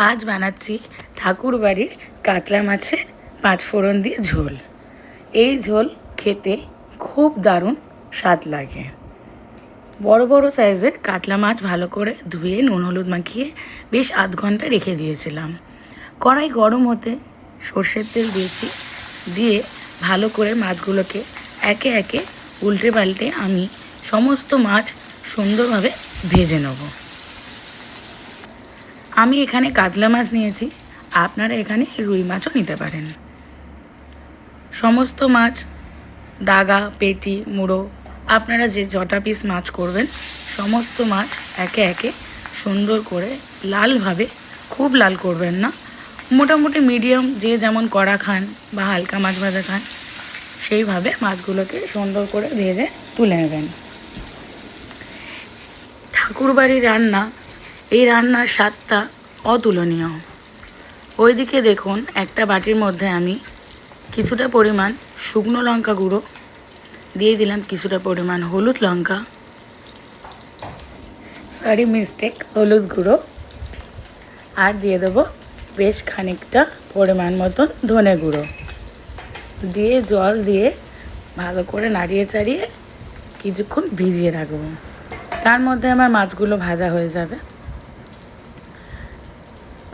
আজ বানাচ্ছি ঠাকুর বাড়ির কাতলা মাছের পাঁচফোড়ন দিয়ে ঝোল। এই ঝোল খেতে খুব দারুণ স্বাদ লাগে। বড় বড় সাইজের কাতলা মাছ ভালো করে ধুয়ে নুন হলুদ মাখিয়ে বেশ আধ ঘন্টা রেখে দিয়েছিলাম। কড়াই গরম হতে সর্ষের তেল দিয়েছি, দিয়ে ভালো করে মাছগুলোকে একে একে উল্টে পাল্টে আমি সমস্ত মাছ সুন্দরভাবে ভেজে নেব। আমি এখানে কাতলা মাছ নিয়েছি, আপনারা এখানে রুই মাছও নিতে পারেন। সমস্ত মাছ দাগা, পেটি, মুড়ো আপনারা যে যটা পিস মাছ করবেন সমস্ত মাছ একে একে সুন্দর করে লালভাবে, খুব লাল করবেন না, মোটামুটি মিডিয়াম যে যেমন কড়া খান বা হালকা মাছ ভাজা খান সেইভাবে মাছগুলোকে সুন্দর করে ভেজে তুলে নেবেন। ঠাকুরবাড়ির রান্না, এই রান্নার স্বাদটা অতুলনীয়। ওইদিকে দেখুন একটা বাটির মধ্যে আমি কিছুটা পরিমাণ শুকনো লঙ্কা গুঁড়ো দিয়ে দিলাম, কিছুটা পরিমাণ হলুদ লঙ্কা, হলুদ গুঁড়ো, আর দিয়ে দেবো বেশ খানিকটা পরিমাণ মতন ধনে গুঁড়ো দিয়ে জল দিয়ে ভালো করে নাড়িয়ে চাড়িয়ে কিছুক্ষণ ভিজিয়ে রাখবো। তার মধ্যে আমার মাছগুলো ভাজা হয়ে যাবে।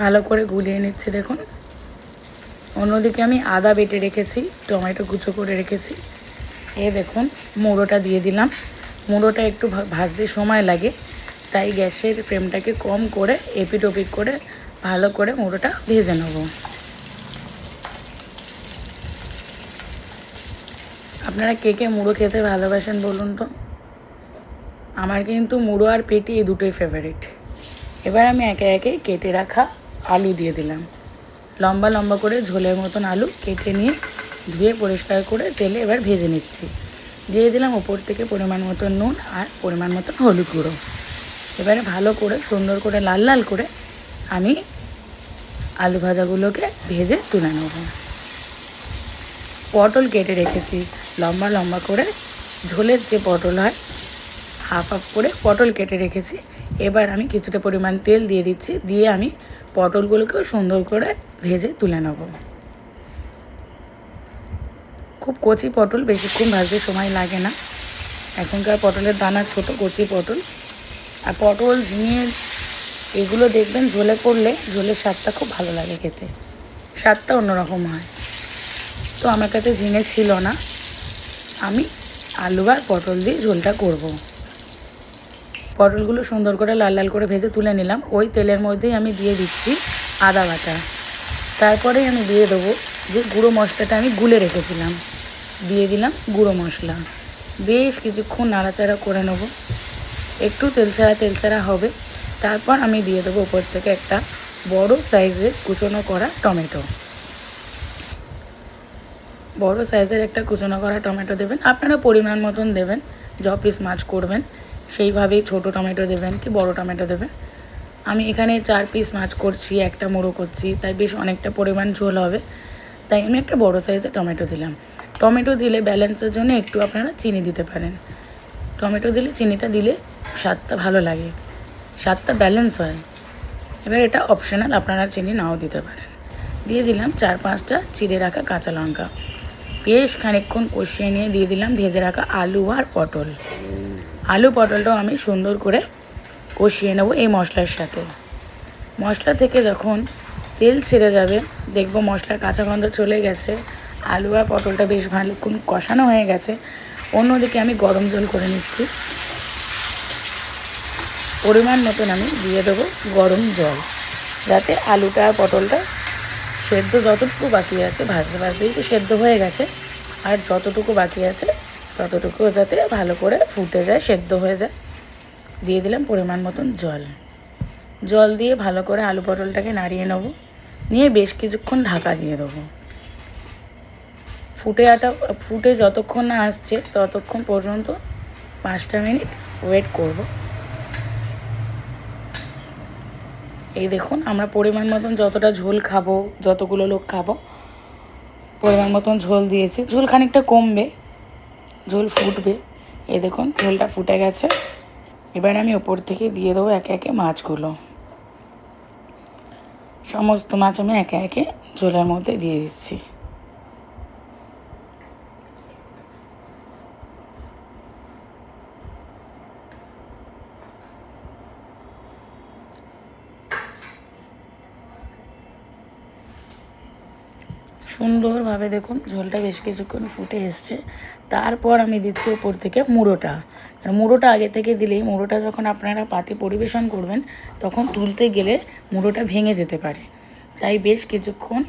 ভালো করে গুলিয়ে নিচ্ছি দেখুন। অন্যদিকে আমি আদা বেটে রেখেছি, টমেটো কুচো করে রেখেছি। দেখুন মুড়োটা দিয়ে দিলাম। মুড়োটা একটু ভাজতে সময় লাগে, তাই গ্যাসের ফ্লেমটাকে কম করে এপিট ওপিট করে ভালো করে মুড়োটা ভেজে নেব। আপনারা কে কে মুড়ো খেতে ভালোবাসেন বলুন তো? আমার কিন্তু মুড়ো আর পেটি এই দুটোই ফেভারিট। এবার আমি একে একে কেটে রাখা আলু দিয়ে দিলাম। লম্বা লম্বা করে ঝোলের মতন আলু কেটে নিয়ে ধুয়ে পরিষ্কার করে তেলে এবার ভেজে নিচ্ছি। দিয়ে দিলাম ওপর থেকে পরিমাণ মতন নুন আর পরিমাণ মতন হলুদ গুঁড়ো। এবারে ভালো করে সুন্দর করে লাল লাল করে আমি আলু ভাজাগুলোকে ভেজে তুলে নেব। পটল কেটে রেখেছি লম্বা লম্বা করে, ঝোলের যে পটল হয় হাফ হাফ করে পটল কেটে রেখেছি। এবার আমি কিছুটা পরিমাণ তেল দিয়ে দিচ্ছি, দিয়ে আমি পটলগুলোকেও সুন্দর করে ভেজে তুলে নেব। খুব কচি পটল, বেশিক্ষণ ভাজতে সময় লাগে না। এখনকার পটলের দানা ছোট কচি পটল। আর পটল, ঝিঙে এগুলো দেখবেন ঝোলে পড়লে ঝোলের স্বাদটা খুব ভালো লাগে খেতে, স্বাদটা অন্যরকম হয়। তো আমার কাছে ঝিঙে ছিল না, আমি আলু আর পটল দিয়ে ঝোলটা করব। পটলগুলো সুন্দর করে লাল লাল করে ভেজে তুলে নিলাম। ওই তেলের মধ্যেই আমি দিয়ে দিচ্ছি আদা বাটা। তারপরেই আমি দিয়ে দেবো যে গুঁড়ো মশলাটা আমি গুলে রেখেছিলাম, দিয়ে দিলাম গুঁড়ো মশলা। বেশ কিছুক্ষণ নাড়াচাড়া করে নেব, একটু তেলছাড়া হবে। তারপর আমি দিয়ে দেবো উপর থেকে একটা বড় সাইজের কুচনো করা টমেটো। বড় সাইজের একটা কুচনো করা টমেটো দেবেন, আপনারা পরিমাণ মতন দেবেন। য পিস মাছ করবেন সেইভাবেই ছোট টমেটো দেবেন কি বড় টমেটো দেবেন। আমি এখানে 4 পিস মাছ করছি, একটা মুড়ো করছি, তাই বেশ অনেকটা পরিমাণ ঝোল হবে, তাই আমি একটা বড় সাইজের টমেটো দিলাম। টমেটো দিলে ব্যালেন্সের জন্য একটু আপনারা চিনি দিতে পারেন। টমেটো দিলে, চিনিটা দিলে স্বাদটা ভালো লাগে, স্বাদটা ব্যালেন্স হয়। এবার এটা অপশনাল, আপনারা চিনি নাও দিতে পারেন। দিয়ে দিলাম 4-5টা চিড়ে রাখা কাঁচা লঙ্কা। বেশ খানিকক্ষণ কষিয়ে নিয়ে দিয়ে দিলাম ভেজে রাখা আলু আর পটল। আলু পটলটাও আমি সুন্দর করে কষিয়ে নেব এই মশলার সাথে। মশলা থেকে যখন তেল ছেড়ে যাবে, দেখব মশলার কাঁচা গন্ধ চলে গেছে, আলু আর পটলটা বেশ ভালোক্ষণ কষানো হয়ে গেছে। অন্যদিকে আমি গরম জল করে নিচ্ছি। পরিমাণ মতন আমি দিয়ে দেবো গরম জল, যাতে আলুটা আর পটলটা সেদ্ধ যতটুকু বাকি আছে, ভাজতে ভাজতেই তো সেদ্ধ হয়ে গেছে, আর যতটুকু বাকি আছে ততটুকু যাতে ভালো করে ফুটে যায়, সেদ্ধ হয়ে যায়। দিয়ে দিলাম পরিমাণ মতন জল। জল দিয়ে ভালো করে আলু পটলটাকে নাড়িয়ে নেব, নিয়ে বেশ কিছুক্ষণ ঢাকা দিয়ে দেবো। ফুটে যতক্ষণ না আসছে ততক্ষণ পর্যন্ত 5টা মিনিট ওয়েট করব। এই দেখুন আমরা পরিমাণ মতন যতটা ঝোল খাবো, যতগুলো লোক খাবো পরিমাণ মতন ঝোল দিয়েছি। ঝোল খানিকটা কমবে, ঝোল ফুটবে। এই দেখুন ঝোলটা ফুটে গেছে। এবার আমি ওপর থেকে দিয়ে দেবো একে একে মাছগুলো। সমস্ত মাছ আমি একে একে ঝোলের মধ্যে দিয়ে দিচ্ছি। সুন্দরভাবে দেখুন ঝোলটা বেশ কিছুক্ষণ ফুটে এসছে। তারপর আমি দিচ্ছি ওপর থেকে মুড়োটা। আর মুড়োটা আগে থেকে দিলেই মুড়োটা যখন আপনারা পাতে পরিবেশন করবেন তখন তুলতে গেলে মুড়োটা ভেঙে যেতে পারে। তাই বেশ কিছুক্ষণ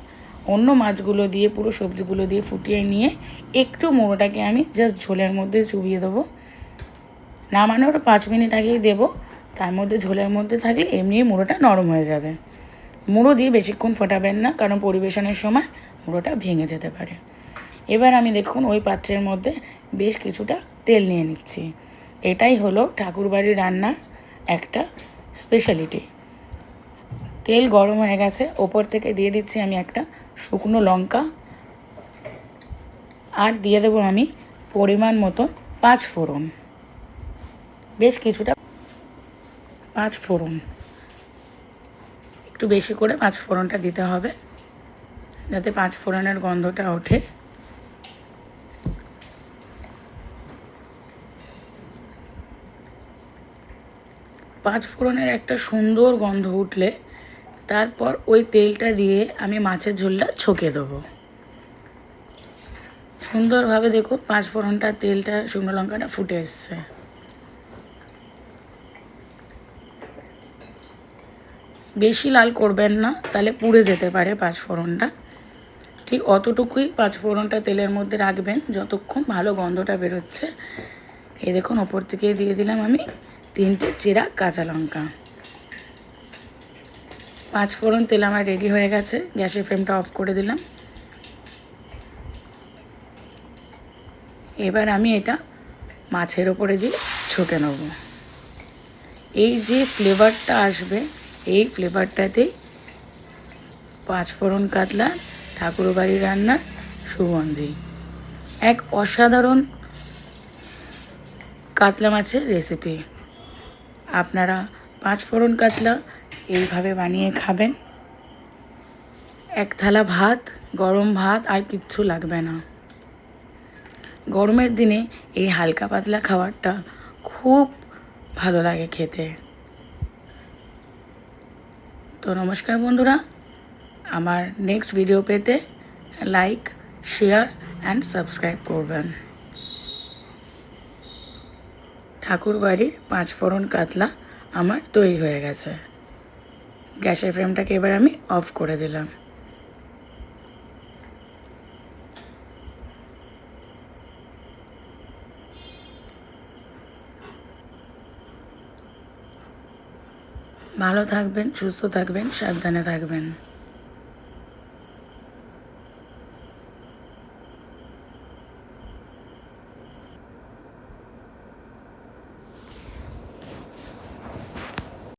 অন্য মাছগুলো দিয়ে পুরো সবজিগুলো দিয়ে ফুটিয়ে নিয়ে একটু মুড়োটাকে আমি জাস্ট ঝোলের মধ্যে চুবিয়ে দেবো। নামানোর 5 মিনিট আগেই দেবো, তার মধ্যে ঝোলের মধ্যে থাকলে এমনিই মুড়োটা নরম হয়ে যাবে। মুড়ো দিয়ে বেশিক্ষণ ফোটাবেন না, কারণ পরিবেশনের সময় মুড়োটা ভেঙে যেতে পারে। এবার আমি দেখুন ওই পাত্রের মধ্যে বেশ কিছুটা তেল নিয়ে নিচ্ছি। এটাই হলো ঠাকুরবাড়ির রান্নার একটা স্পেশালিটি। তেল গরম হয়ে গেছে, ওপর থেকে দিয়ে দিচ্ছি আমি একটা শুকনো লঙ্কা, আর দিয়ে দেবো আমি পরিমাণ মতো 5 ফোড়ন। বেশ কিছুটা 5 ফোড়ন, একটু বেশি করে 5 ফোড়নটা দিতে হবে যাতে 5 ফোড়নের গন্ধটা ওঠে। পাঁচ ফোড়নের একটা সুন্দর গন্ধ উঠলে তারপর ওই তেলটা দিয়ে আমি মাছের ঝোলটা ছকে দেবো। সুন্দরভাবে দেখো 5 ফোড়নটা তেলটা শুকনো লঙ্কাটা ফুটে এসছে। বেশি লাল করবেন না, তাহলে পুড়ে যেতে পারে 5 ফোড়নটা। ঠিক অতটুকুই 5 ফোড়নটা তেলের মধ্যে রাখবেন যতক্ষণ ভালো গন্ধটা বেরোচ্ছে। এই দেখুন ওপর থেকে দিয়ে দিলাম আমি 3টে চেরা কাঁচা লঙ্কা। 5 ফোড়ন তেল আমার রেডি হয়ে গেছে। গ্যাসের ফ্লেমটা অফ করে দিলাম। এবার আমি এটা মাছের ওপরে দিয়ে ছকে নেব। এই যে ফ্লেভারটা আসবে, এই ফ্লেভারটাতেই 5 ফোড়ন কাতলা ঠাকুরবাড়ির রান্নার সুগন্ধি। এক অসাধারণ কাতলা মাছের রেসিপি। আপনারা 5 ফোড়ন কাতলা এইভাবে বানিয়ে খাবেন। এক থালা ভাত, গরম ভাত, আর কিচ্ছু লাগবে না। গরমের দিনে এই হালকা পাতলা খাবারটা খুব ভালো লাগে খেতে। তো নমস্কার বন্ধুরা, আমার নেক্সট ভিডিও পেতে লাইক, শেয়ার অ্যান্ড সাবস্ক্রাইব করবেন। ঠাকুরবাড়ির 5 ফোড়ন কাতলা আমার তৈরি হয়ে গেছে। গ্যাসের ফ্লেমটাকে এবার আমি অফ করে দিলাম। ভালো থাকবেন, সুস্থ থাকবেন, সাবধানে থাকবেন।